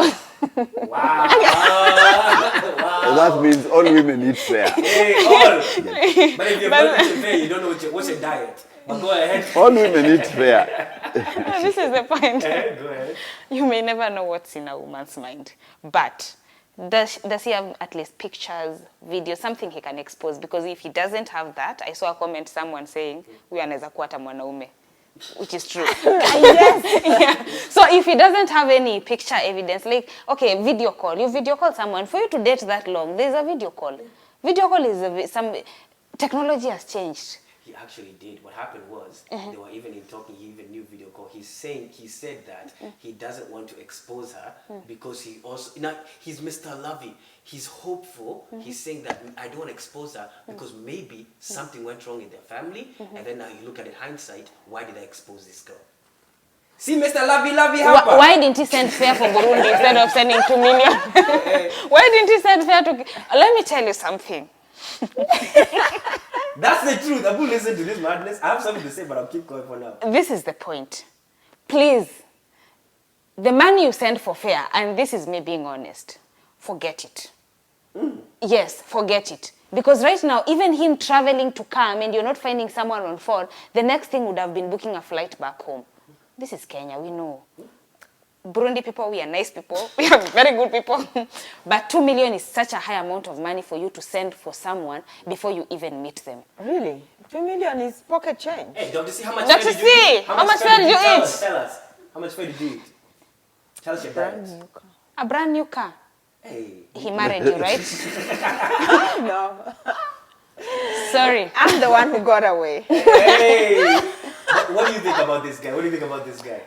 Wow. That means all women eat fair. Hey, all. Yes. But if you're not eating fair, you don't know what's your diet. But go ahead. All women eat fair. this is the point. Go ahead. You may never know what's in a woman's mind. But does he have at least pictures, videos, something he can expose? Because if he doesn't have that, I saw a comment someone saying, "We anaweza kuwa hata mwanaume." Which is true. Yes. Yeah. So if he doesn't have any picture evidence, like, okay, video call. You video call someone. For you to date that long, there's a video call. Video call is some technology has changed. He actually did. What happened was, they were even in talking, he even knew video call. He said that he doesn't want to expose her because he also, he's Mr. Lovey. He's hopeful. He's saying that I don't want to expose her because maybe something went wrong in their family. And then now you look at it hindsight, why did I expose this girl? See, Mr. Lovey, why didn't he send fare for Burundi instead of sending 2 million? Why didn't he send fare to... Let me tell you something. That's the truth. I will listen to this madness. I have something to say, but I'll keep going for now. This is the point. Please, the money you send for fare, and this is me being honest, forget it. Yes, forget it. Because right now, even him traveling to come and you're not finding someone on phone, the next thing would have been booking a flight back home. This is Kenya, we know. Burundi people, we are nice people. We are very good people. But 2 million is such a high amount of money for you to send for someone before you even meet them. Really? 2 million is pocket change. Hey, Dr. C, how much Dr. C, how much fare did you eat? Tell us. How much fare did you eat? Tell us your diet. A brand new car. Hey. He married you, right? No. Sorry. I'm the one who got away. Hey. What do you think about this guy? What do you think about this guy?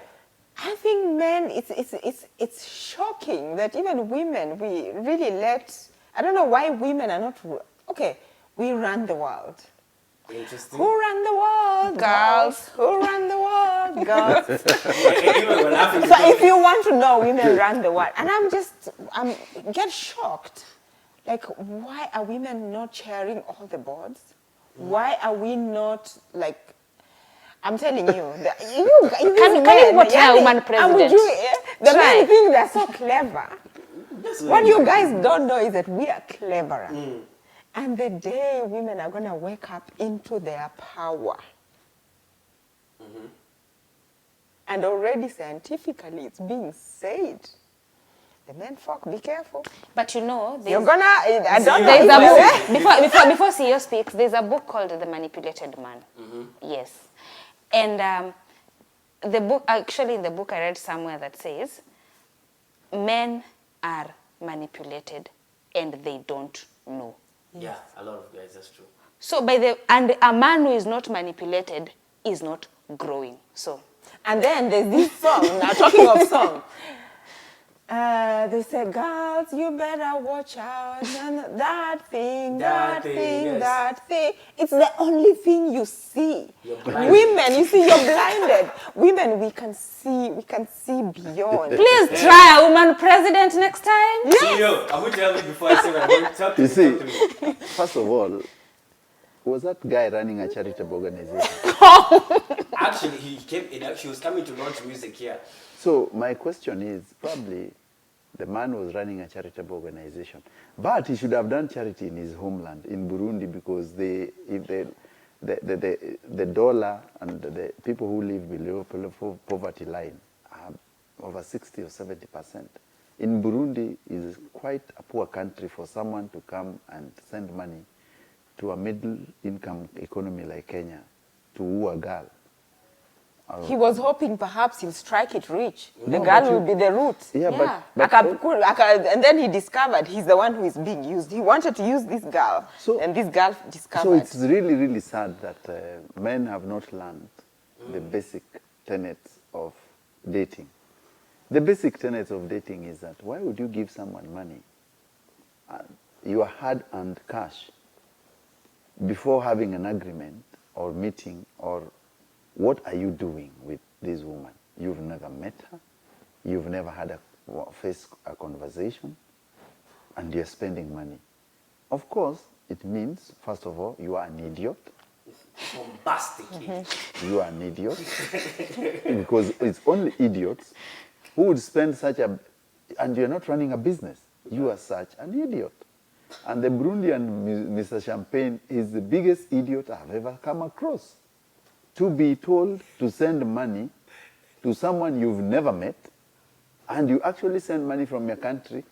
I think, man, it's shocking that even women, we really let... I don't know why women are not... Okay, we run the world. Interesting. Who run the world? Girls. Who run the world? Girls. Even we're laughing So if you want to know, women run the world. And I'm get shocked. Like, why are women not chairing all the boards? Why are we not, like... I'm telling you, can you go tell a woman president? The men think they're so clever. What you guys don't know is that we are cleverer. And the day women are going to wake up into their power, and already scientifically it's being said, the men folk, be careful. But you know, you're gonna. I don't know. Before CEO speaks, there's a book called The Manipulated Man. Yes. And the book, actually in the book I read somewhere that says, men are manipulated and they don't know. Yeah, a lot of guys, that's true. So and a man who is not manipulated is not growing. So. And then there's this song, now talking of song. They say, girls, you better watch out. That thing. It's the only thing you see. Women, you see, you're blinded. Women, we can see beyond. Please try a woman president next time. Yes. You know, I will tell you before I say what I'm going to talk to you. See, first of all, was that guy running a charitable organization? Actually, he was coming to launch music here. So my question is, probably the man was running a charitable organization, but he should have done charity in his homeland, in Burundi, because the dollar and the people who live below poverty line are over 60 or 70%. In Burundi is quite a poor country for someone to come and send money to a middle-income economy like Kenya to woo a girl. He was hoping perhaps he'll strike it rich. The No, girl but will be the root. Yeah, Yeah. And then he discovered he's the one who is being used. He wanted to use this girl, and this girl discovered. So it's really, really sad that men have not learned the basic tenets of dating. The basic tenets of dating is that why would you give someone money, your hard-earned cash, before having an agreement or meeting, or what are you doing with this woman? You've never met her, you've never had a conversation, and you're spending money. Of course, it means, first of all, you are an idiot. Bombastic. You are an idiot. Because it's only idiots who would spend such a... And you're not running a business. You are such an idiot. And the Burundian Mr. Champagne is the biggest idiot I've ever come across. To be told to send money to someone you've never met, and you actually send money from your country,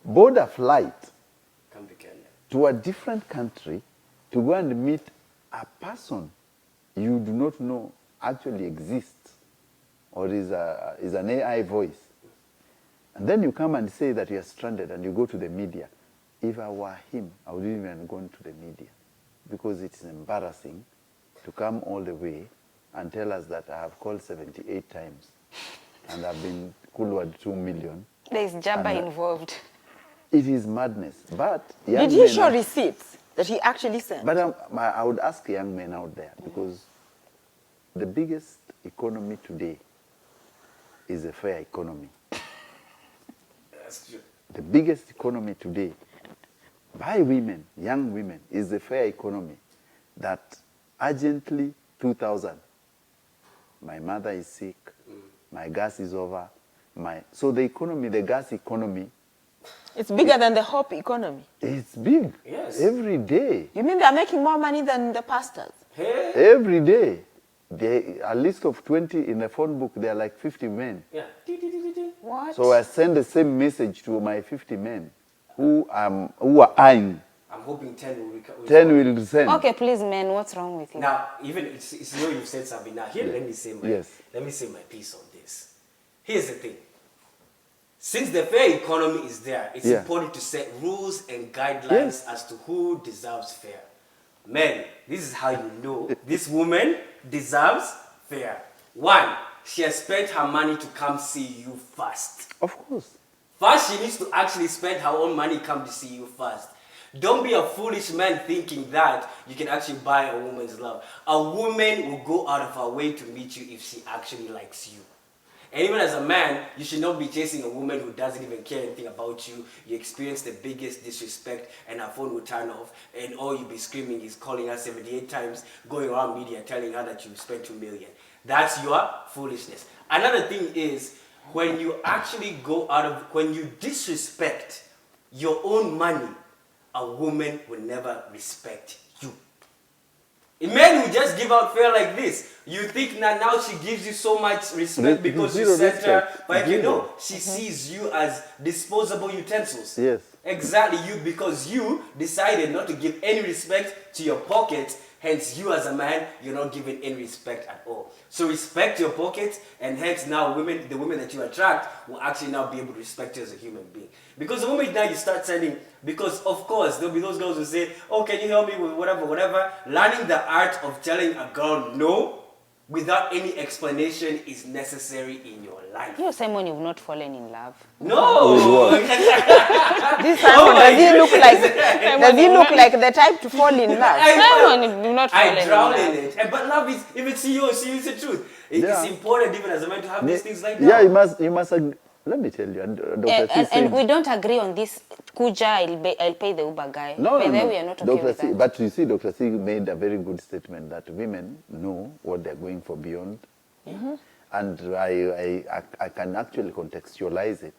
board a flight to a different country to go and meet a person you do not know actually exists or is an AI voice. And then you come and say that you're stranded and you go to the media. If I were him, I wouldn't even go to the media, because it's embarrassing to come all the way and tell us that I have called 78 times and I've been kulwad 2 million. There's Jaba involved. It is madness. But did he show receipts that he actually sent? But I would ask young men out there, because the biggest economy today is a fair economy. That's true. The biggest economy today by women, young women, is the fair economy that urgently 2,000. My mother is sick, my gas is over. So the economy, the gas economy, it's bigger than the Hope economy. It's big. Yes. Every day. You mean they're making more money than the pastors? Hey. Every day. A list of 20 in the phone book, there are like 50 men. Yeah. What? So I send the same message to my 50 men who are eyeing. I'm hoping 10 will recover. 10 will send. Okay, please, man, what's wrong with you? Now, even it's you know you've said something. Now here, let me say my piece on this. Here's the thing. Since the fair economy is there, it's important to set rules and guidelines as to who deserves fair. Men, this is how you know this woman deserves fair. 1, she has spent her money to come see you first. Of course. First, she needs to actually spend her own money come to see you first. Don't be a foolish man thinking that you can actually buy a woman's love. A woman will go out of her way to meet you if she actually likes you. And even as a man, you should not be chasing a woman who doesn't even care anything about you. You experience the biggest disrespect and her phone will turn off, and all you'll be screaming is calling her 78 times, going around media telling her that you spent 2 million. That's your foolishness. Another thing is, when you actually when you disrespect your own money, a woman will never respect you. A man who just give out fair like this, you think that now she gives you so much respect because you sent her, but you know, she sees you as disposable utensils. Yes. Exactly, because you decided not to give any respect to your pockets, hence you as a man, you're not giving any respect at all. So respect your pockets, and hence now the women that you attract will actually now be able to respect you as a human being. Because the moment now you start sending, because of course there'll be those girls who say, oh, can you help me with whatever. Learning the art of telling a girl no without any explanation is necessary in your life. You, Simon, you've not fallen in love. No! This Simon, does he look like the type to fall in love? Simon, do not fall in love. I drown in it. But love is, if it's you is the truth. It's important even as a man to have these things like that. Yeah, you must let me tell you. And we don't agree on this. Kuja, I'll pay the Uber guy. No. We are not okay with that. But you see, Dr. C made a very good statement that women know what they're going for beyond. And I can actually contextualize it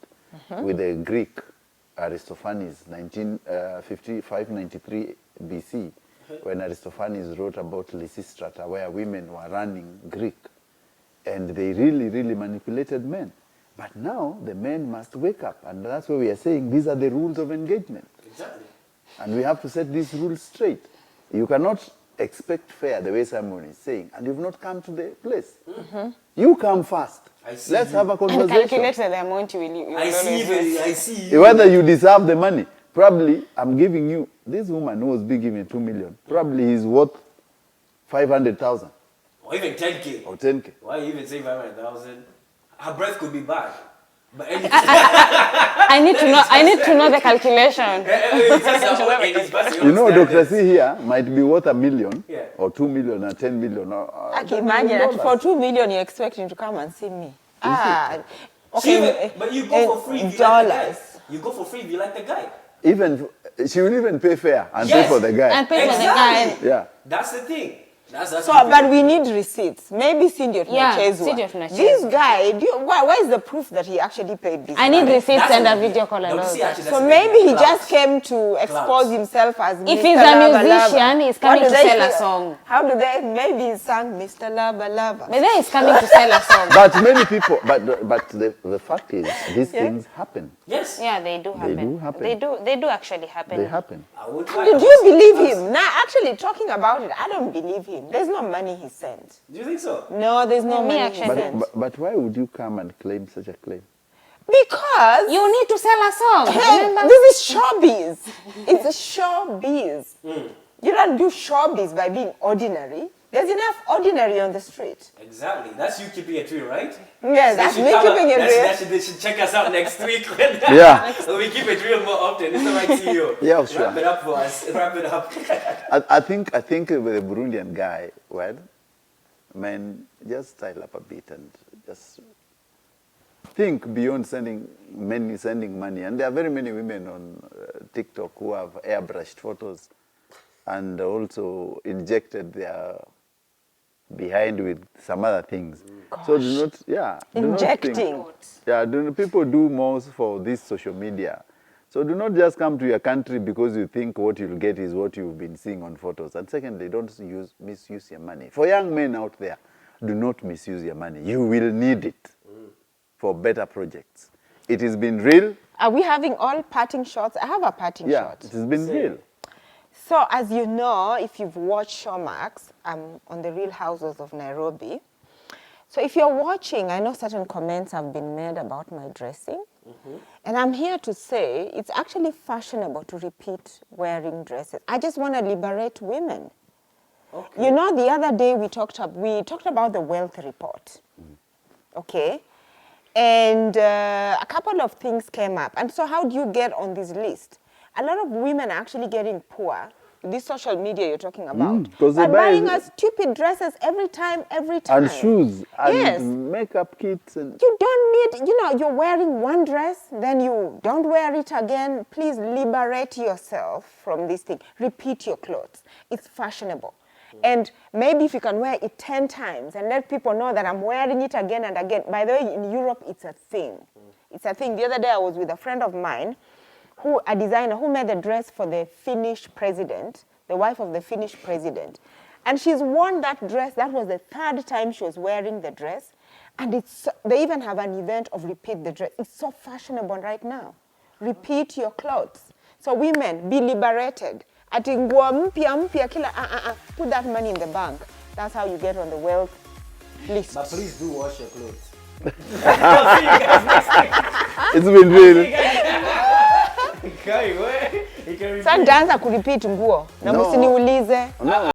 with the Greek Aristophanes, 593 BC, when Aristophanes wrote about Lysistrata, where women were running Greek. And they really, really manipulated men. But now the men must wake up, and that's why we are saying these are the rules of engagement. Exactly. And we have to set these rules straight. You cannot expect fair the way someone is saying, and you've not come to the place. You come first. Let's have a And conversation. calculate the amount you will I see you. Whether you deserve the money. Probably, I'm giving you, this woman who was being given 2 million, probably he's worth 500,000. Or even 10K. Or 10K. Why you even say 500,000? Her breath could be bad. But anything. I need to know the calculation. You know, Dr. C here might be worth $1 million, Yeah. or 2 million, or 10 million. I can imagine that for 2 million you're expecting to come and see me. But you go for free if you like the guy. You go for free if you like the guy. Even, she will even pay fair and Yes. pay for the guy. And pay for the Exactly. guy. Yeah. That's the thing. That's So, but we need receipts. Maybe Cindy Yeah, Tunachezwa. Cindy Tunachezwa. This guy, why is the proof that he actually paid this I money? need receipts That's and the a thing. video call and Don't all see that. actually, So that's the maybe thing. he Clouds. just came to expose Clouds. himself as If Mr. he's a Lava musician, Lava. he's coming What to do they sell a say? song. How do they? Maybe he sang Mr. Lava Lava. But then he's coming to sell a song. But many people, but the fact is, these things happen. Yes. Yeah, they do happen. do happen. They do actually happen. They happen. I would try. Did you believe him? Now, actually, talking about it, I don't believe him. There's no money he sent. Do you think so? No, there's no Me, money he actually. sent. But why would you come and claim such a claim? Because You need to sell a song. hey, Remember? this is showbiz. It's a showbiz. You don't do showbiz by being ordinary. There's enough ordinary on the street. Exactly. That's you keeping it real, right? Yes, that's They me should come keeping up- it real. They should check us out next week. Yeah. So we keep it real more often. It's the right CEO. Yeah, sure. Wrap it up for us. Wrap it up. I think with the Burundian guy, well, man, just style up a bit and just think beyond sending money. And there are very many women on TikTok who have airbrushed photos and also injected their behind with some other things. So do not, do not think- Injecting. people do most for this social media. So do not just come to your country because you think what you'll get is what you've been seeing on photos. And secondly, don't misuse your money. For young men out there, do not misuse your money. You will need it for better projects. It has been real. Are we having all parting shots? I have a parting Yeah, shot. it has been real. So as you know, if you've watched Showmax, I'm on the Real Houses of Nairobi. So if you're watching, I know certain comments have been made about my dressing. And I'm here to say it's actually fashionable to repeat wearing dresses. I just want to liberate women. Okay. You know, the other day we talked about the wealth report. Okay? And a couple of things came up. And so how do you get on this list? A lot of women are actually getting poor. This social media you're talking about. 'cause they But buy- buying us stupid dresses every time. And shoes and Yes. makeup kits. And You don't need, you're wearing one dress, then you don't wear it again. Please liberate yourself from this thing. Repeat your clothes. It's fashionable. And maybe if you can wear it 10 times and let people know that I'm wearing it again and again. By the way, in Europe, it's a thing. It's a thing. The other day I was with a friend of mine, a designer who made a dress for the Finnish president, the wife of the Finnish president. And she's worn that dress. That was the 3rd time she was wearing the dress. And they even have an event of repeat the dress. It's so fashionable right now. Repeat your clothes. So women, be liberated. Ati nguo mpya kila, put that money in the bank. That's how you get on the wealth list. But please do wash your clothes. it's been real. Okay, where? You can repeat. Sasa nitaanza kurepeat nguo na No. msiniulize. No,